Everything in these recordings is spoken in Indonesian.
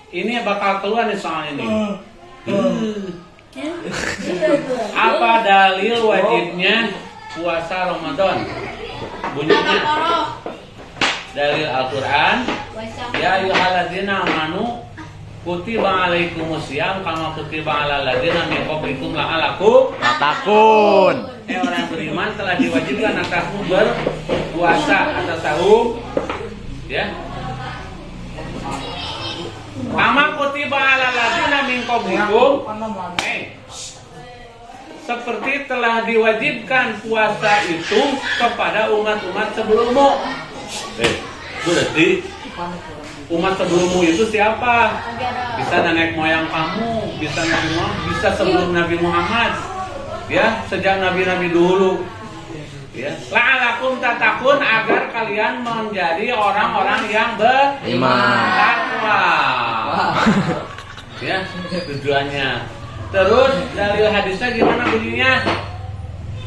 Ini bakal keluar nih soal ini. Apa dalil wajibnya puasa Ramadan? Bunyinya dalil Al-Quran. Ya ayyuhalladzina amanu kutiba alaikumusiyam kama kutiba alal ladzina min qablikum la'allakum tatakun. Orang beriman telah diwajibkan atasmu berpuasa atau sahur, ya. Kama kutiba alal ladzina min qablikum, seperti telah diwajibkan puasa itu kepada umat-umat sebelummu. Berarti umat sebelummu itu siapa? Bisa nenek moyang kamu, bisa Nabi Muhammad, bisa sebelum Nabi Muhammad, ya, sejak nabi-nabi dulu, ya. La'alakum tatakun, agar kalian menjadi orang-orang yang bertakwa, ya, tujuannya. Terus dalil hadisnya gimana bunyinya?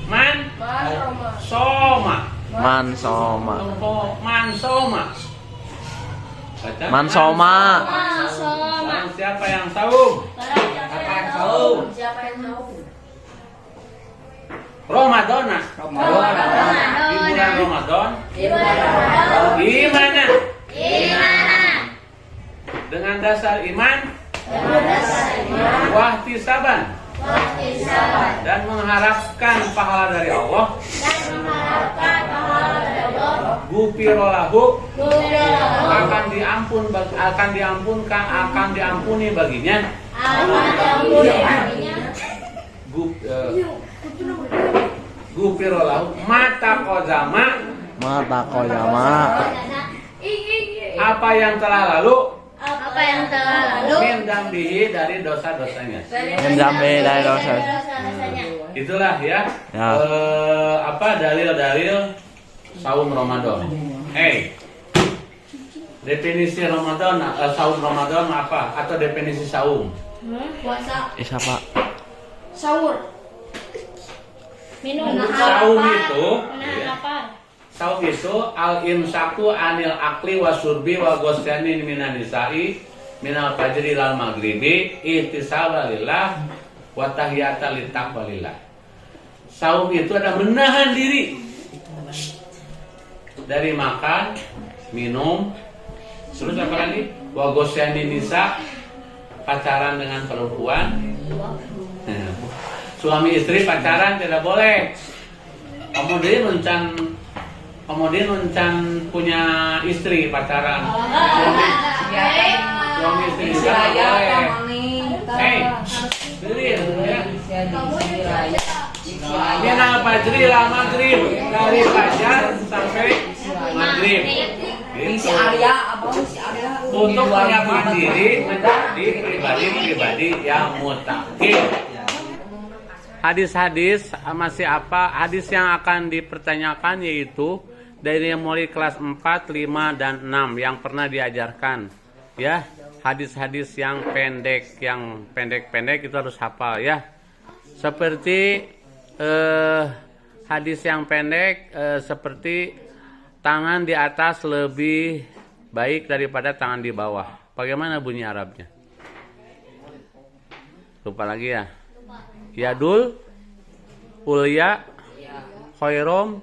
Man soma. Man soma. Man soma. Baca. Man soma. Barang siapa yang saum? Ramadana. Di bulan Ramadan. Di mana? Dengan dasar iman. Wahtisaban. Dan mengharapkan pahala dari Allah. Gufirolahu, akan diampuni baginya. Gufirolahu mata kozama. Apa yang telah lalu. Min dambihi, dari dosa-dosanya. Itulah ya. Dalil-dalil saum Ramadan. Definisi Ramadan, saum Ramadan apa? Atau definisi saum? Puasa. Siapa? Sahur. Minum. Saum itu, Apa? saum itu al-imsaku anil akli wa surbi wa gosyanin minan nisa'i minal fajri lal maghribi ihtisaba lillah wa tahiyata litaqwa lillah. Saum itu ada menahan diri dari makan, minum, terus apa lagi? Wa gosyanin nisa, pacaran dengan perempuan. Suami istri pacaran tidak boleh. Kemudian mencan punya istri pacaran. Suami istri juga boleh. Dengerin ya. Minal fajri la maghrib, dari fajar sampai maghrib. Gitu. Untuk menyiapkan diri menjadi pribadi-pribadi yang mutakin. Hadis-hadis masih apa? Hadis yang akan dipertanyakan yaitu dari mulai kelas 4, 5, dan 6 yang pernah diajarkan, ya. Hadis-hadis yang pendek itu harus hafal, ya. Seperti hadis yang pendek seperti tangan di atas lebih baik daripada tangan di bawah. Bagaimana bunyi Arabnya? Lupa lagi ya. Yadul ulya khairum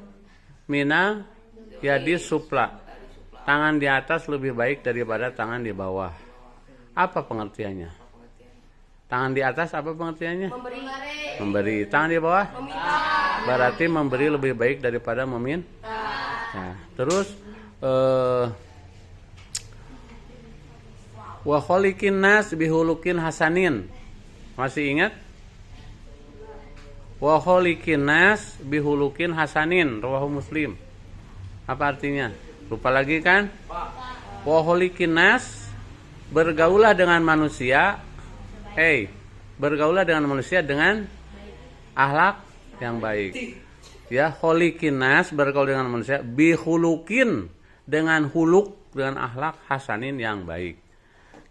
mina yadis supla. Tangan di atas lebih baik daripada tangan di bawah. Apa pengertiannya? Tangan di atas apa pengertiannya? Memberi. Tangan di bawah? Berarti memberi lebih baik daripada meminta. Nah, terus wa khaliqin nas bihulukin hasanin. Masih ingat? Wa khaliqin nas bihulukin hasanin, rawahu Muslim. Apa artinya? Lupa lagi kan? Wa khaliqin nas, bergaulah dengan manusia. Bergaulah dengan manusia dengan akhlak yang baik. Ya, khaliqin nas, bergaul dengan manusia, bihulukin, dengan huluk, dengan akhlak hasanin yang baik.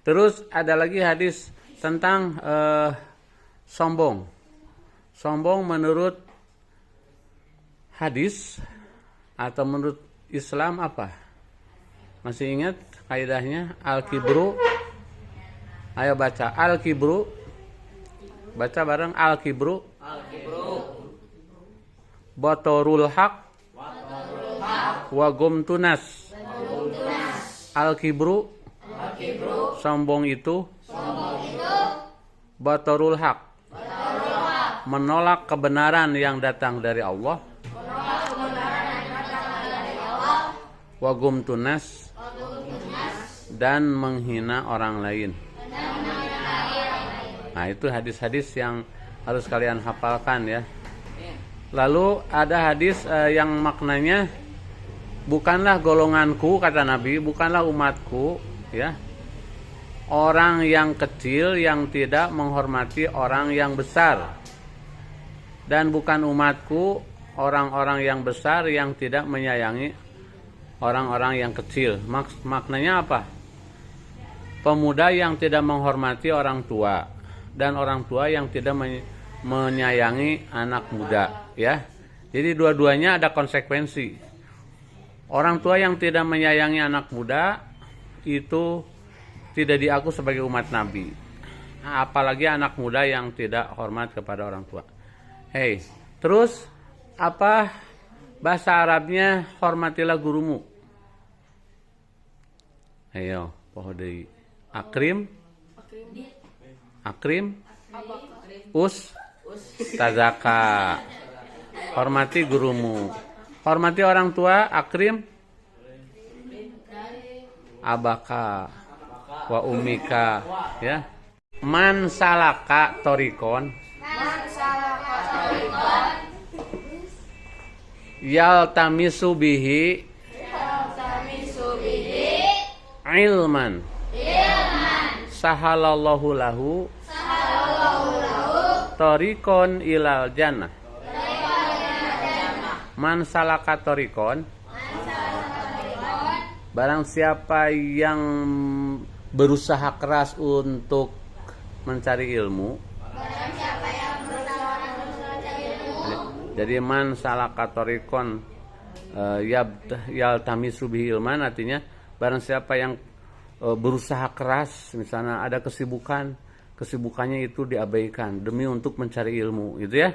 Terus ada lagi hadis tentang sombong. Sombong menurut hadis atau menurut Islam apa? Masih ingat kaidahnya? Al-kibru Ayo baca al-kibru. Baca bareng al-kibru. Batorul haq. Wa gumtunas. Al-kibru. Sombong itu. Batorul haq. Menolak kebenaran yang datang dari Allah. Wa gumtunas. Dan menghina orang lain. Nah, itu hadis-hadis yang harus kalian hafalkan ya. Lalu ada hadis yang maknanya bukanlah golonganku, kata Nabi, bukanlah umatku ya. Orang yang kecil yang tidak menghormati orang yang besar. Dan bukan umatku orang-orang yang besar yang tidak menyayangi orang-orang yang kecil. Maknanya apa? Pemuda yang tidak menghormati orang tua dan orang tua yang tidak menyayangi anak muda ya. Jadi dua-duanya ada konsekuensi. Orang tua yang tidak menyayangi anak muda itu tidak diaku sebagai umat Nabi. Apalagi anak muda yang tidak hormat kepada orang tua. Hei, terus apa bahasa Arabnya hormatilah gurumu? Ayo, pohodei. Akrim, tazaka. Hormati gurumu. Hormati orang tua, akrim, abaka, wa umika. Ya. Man salaka torikon. Yaltamisu bihi ilman. Sahalallahu lahu torikon ilal jannah. Man salaka torikon. Barang siapa yang berusaha keras untuk mencari ilmu. Jadi man salaka torikon yaltamisu bihi ilman, artinya barang siapa yang berusaha keras, misalnya ada kesibukannya itu diabaikan demi untuk mencari ilmu, gitu ya.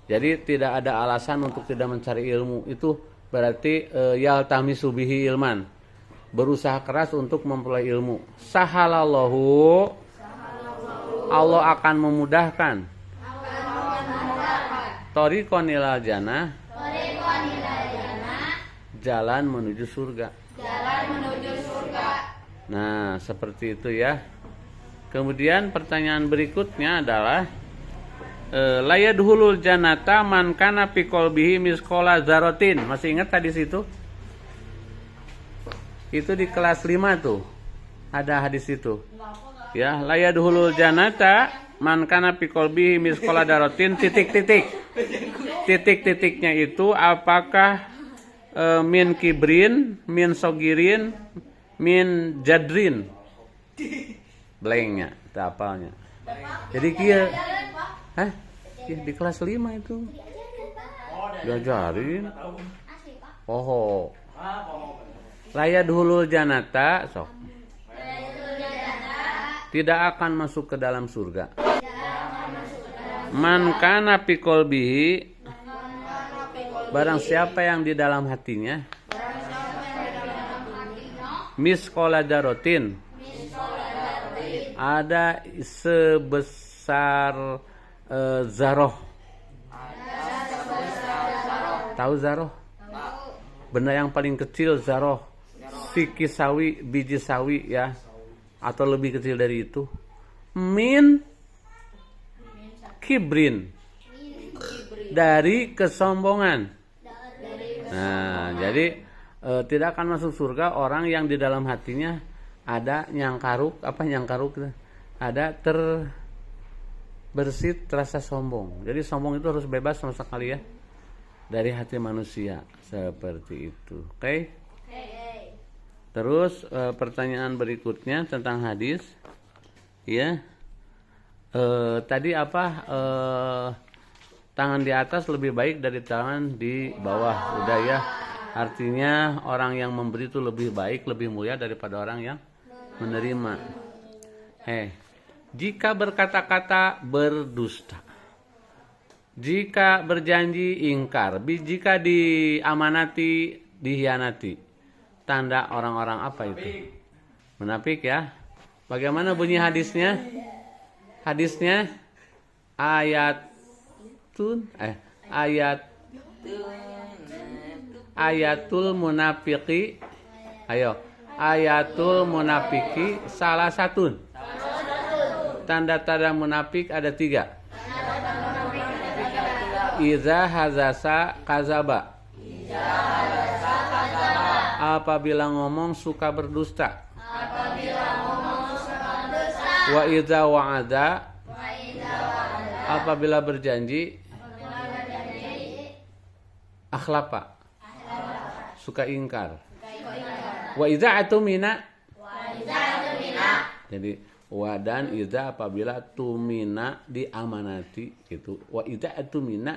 Jadi tidak ada alasan untuk tidak mencari ilmu, itu berarti yaltamisu bihi ilman, berusaha keras untuk memperoleh ilmu. Sahalallahu, Allah akan memudahkan. Thoriqon ilal jannah, jalan menuju surga. Nah, seperti itu ya. Kemudian pertanyaan berikutnya adalah layadhulul jannata man kana fi qalbihi misqala dzarratin. Masih ingat tadi situ? Itu di kelas 5 tuh. Ada hadis itu. Ya, layadhulul jannata man kana fi qalbihi misqala dzarratin titik-titik. Titik-titiknya itu apakah min kibrin, min sogirin, min jadrin, blanknya, tapalnya. Jadi kia, di kelas 5 itu diajarin. Oh, layadhulul jannata, sok. Tidak akan masuk ke dalam surga. Man kana fi qalbihi, barang siapa yang di dalam hatinya misqala dzarratin, ada sebesar zarah. Tahu zarah? Benda yang paling kecil zarah. Sikit sawi, biji sawi ya, atau lebih kecil dari itu. Min kibrin, dari kesombongan. Nah, jadi tidak akan masuk surga orang yang di dalam hatinya ada nyangkaruk, ada terbersit rasa sombong. Jadi sombong itu harus bebas sama sekali ya dari hati manusia, seperti itu. Oke? Terus pertanyaan berikutnya tentang hadis, ya. Tadi apa? Tangan di atas lebih baik dari tangan di bawah. Udah ya. Artinya orang yang memberi itu lebih baik, lebih mulia daripada orang yang menerima. Jika berkata-kata berdusta. Jika berjanji ingkar. Jika diamanati dihianati. Tanda orang-orang apa itu? Munafik ya. Bagaimana bunyi hadisnya? Hadisnya ayatul munafiki. Ayo. Ayatul munafiki salah satu. Tanda-tanda munafik ada 3. Iza hazasa kazaba. Apabila ngomong suka berdusta. Wa iza wa'ada. Apabila berjanji. Akhlafa. Suka ingkar. Wa iza atumina. Jadi wa dan iza apabila tumina diamanati gitu. Wa iza atumina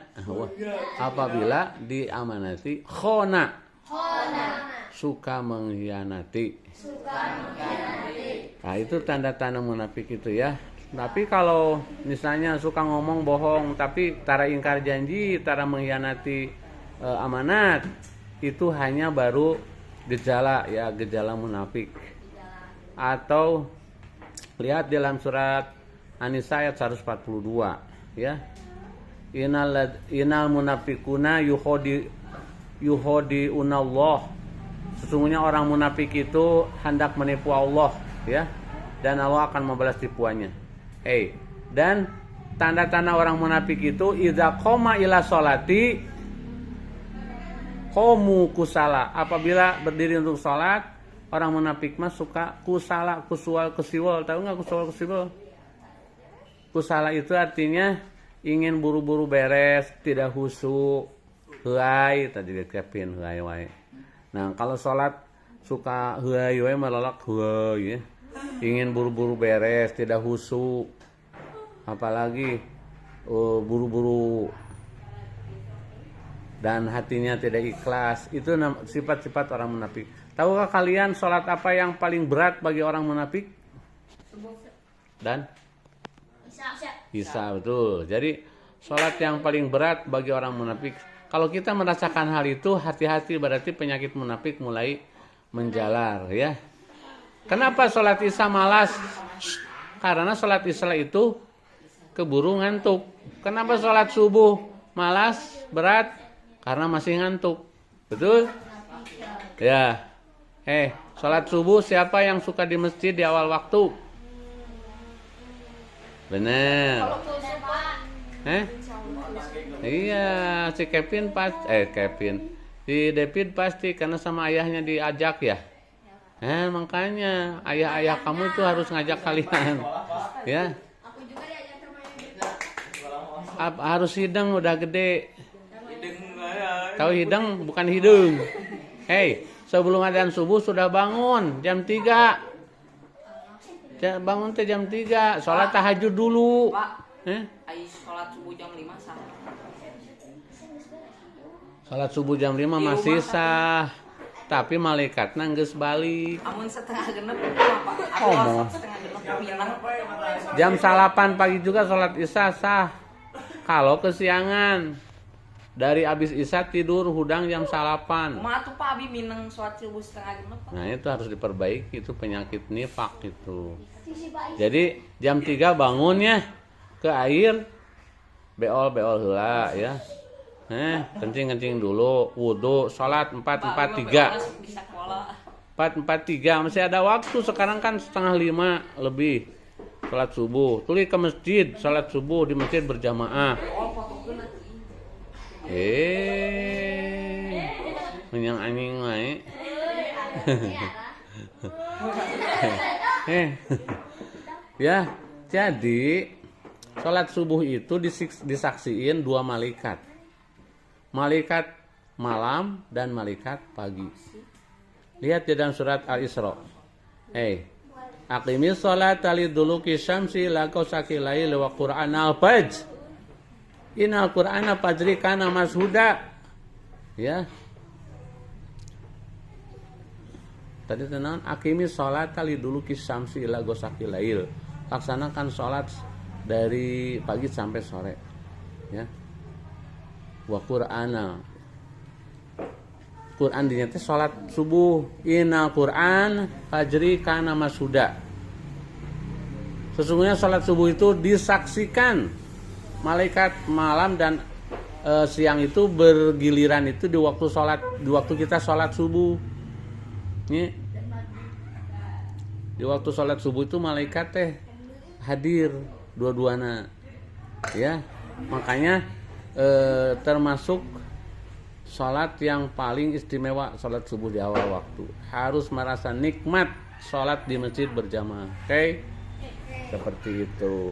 apabila diamanati khona suka mengkhianati. Nah, itu tanda-tanda munafik itu ya. Tapi kalau misalnya suka ngomong bohong tapi tara ingkar janji, tara mengkhianati amanat, itu hanya baru gejala ya, gejala munafik. Atau lihat dalam surat An-Nisa ayat 142 ya. Innal munafiquna yukhadi'unallah. Sesungguhnya orang munafik itu hendak menipu Allah ya, dan Allah akan membalas tipuannya. Dan tanda-tanda orang munafik itu idza qoma ila sholati qamu kusala. Apabila berdiri untuk salat, orang munafik mah suka kusala, kusiwal. Tahu enggak kusiwal? Kusala itu artinya ingin buru-buru beres, tidak khusyuk. Heuai tadi dikepin heuai wae. Nah, kalau salat suka heuai wae malalak heuai ya. Ingin buru-buru beres, tidak khusyuk. Apalagi buru-buru dan hatinya tidak ikhlas. Itu sifat-sifat orang munafik. Tahukah kalian salat apa yang paling berat bagi orang munafik? Dan Isya, betul. Jadi salat yang paling berat bagi orang munafik. Kalau kita merasakan hal itu, hati-hati, berarti penyakit munafik mulai menjalar ya. Kenapa salat Isya malas? Karena salat Isya itu keburu ngantuk. Kenapa salat subuh malas, berat? Karena masih ngantuk. Betul? Ya. Salat subuh siapa yang suka di masjid di awal waktu? Benar. Iya, si Kevin si David pasti karena sama ayahnya diajak ya. Makanya ayah-ayah kamu itu harus ngajak kalian. Ya. Harus hidung udah gede. Tahu hidung bukan hidung. Sebelum adzan subuh sudah bangun jam 3. Bangun jam 3, sholat tahajud dulu. Pak, sholat subuh jam 5 sah. Sholat subuh jam 5 masih sah. Tapi malaikatna geus balik. Amun setengah genep Pak. Setengah genep pinang. Jam 8 pagi juga sholat Isya sah. Kalau kesiangan dari abis Isya tidur hudang jam 8. Kumaha tuh Pak abi mineng sholat subuh setengah genep? Nah, itu harus diperbaiki, itu penyakit nifak itu. Jadi jam 3 bangunnya ke air beol heula ya. Kencing dulu, wudu, sholat 4-4-3. 4-4-3 masih ada waktu, sekarang kan 4:30 lebih. Sholat subuh, tuluy ke masjid, sholat subuh di masjid berjamaah. Menyang anjing wae. Ya, jadi sholat subuh itu disaksiin 2 malaikat. Malaikat malam dan malaikat pagi. Lihat di dalam surat Al-Isra. Aqimis sholata liduluki syamsi ila ghasaqil laili wa qur'anal fajr. Innal qur'ana fajri kana mashuda. Ya. Tadi tenan aqimis sholata liduluki syamsi ila ghasaqil lail laksanakan sholat dari pagi sampai sore, ya. Wa Qur'ana, Quran dinyata sholat subuh. Inal Quran fajri kana masuda. Sesungguhnya sholat subuh itu disaksikan malaikat malam dan siang itu bergiliran itu di waktu kita sholat subuh. Nih, di waktu sholat subuh itu malaikat teh hadir dua-duana, ya. Makanya termasuk sholat yang paling istimewa sholat subuh di awal waktu. Harus merasa nikmat sholat di masjid berjamaah. Oke? Seperti itu.